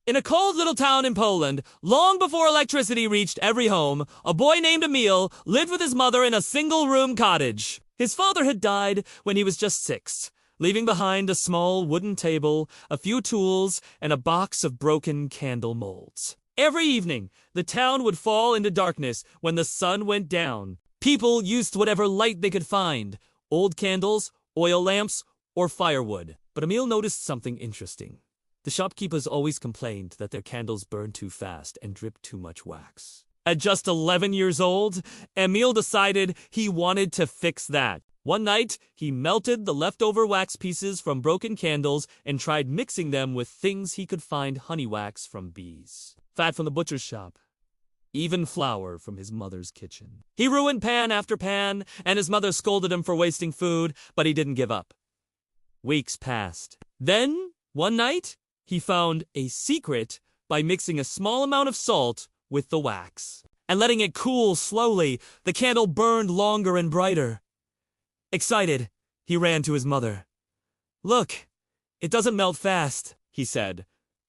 In a cold little town in Poland, long before electricity reached every home, a boy named Emil lived with his mother in a single-room cottage. His father had died when he was just 6, leaving behind a small wooden table, a few tools, and a box of broken candle molds. Every evening, the town would fall into darkness when the sun went down. People used whatever light they could find, old candles, oil lamps, or firewood. But Emil noticed something interesting. The shopkeepers always complained that their candles burned too fast and dripped too much wax. At just 11 years old, Emil decided he wanted to fix that. One night, he melted the leftover wax pieces from broken candles and tried mixing them with things he could find: honey wax from bees, fat from the butcher's shop, even flour from his mother's kitchen. He ruined pan after pan, and his mother scolded him for wasting food, but he didn't give up. Weeks passed. Then, one night, he found a secret by mixing a small amount of salt with the wax and letting it cool slowly. The candle burned longer and brighter. Excited, he ran to his mother. "Look, it doesn't melt fast," he said,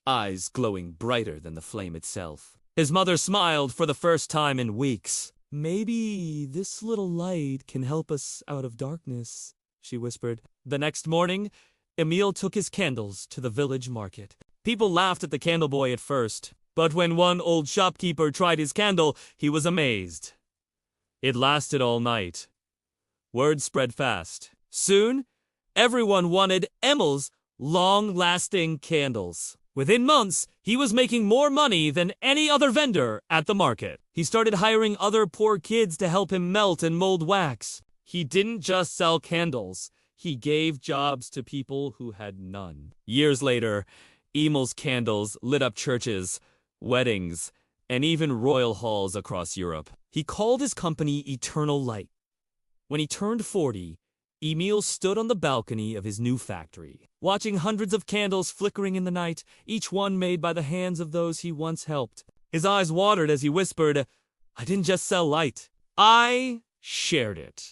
eyes glowing brighter than the flame itself. His mother smiled for the first time in weeks. "Maybe this little light can help us out of darkness," she whispered. The next morning, Emil took his candles to the village market. People laughed at the candle boy at first, but when one old shopkeeper tried his candle, he was amazed. It lasted all night. Word spread fast. Soon, everyone wanted Emil's long-lasting candles. Within months, he was making more money than any other vendor at the market. He started hiring other poor kids to help him melt and mold wax. He didn't just sell candles. He gave jobs to people who had none. Years later, Emil's candles lit up churches, weddings, and even royal halls across Europe. He called his company Eternal Light. When he turned 40, Emil stood on the balcony of his new factory, watching hundreds of candles flickering in the night, each one made by the hands of those he once helped. His eyes watered as he whispered, "I didn't just sell light. I shared it."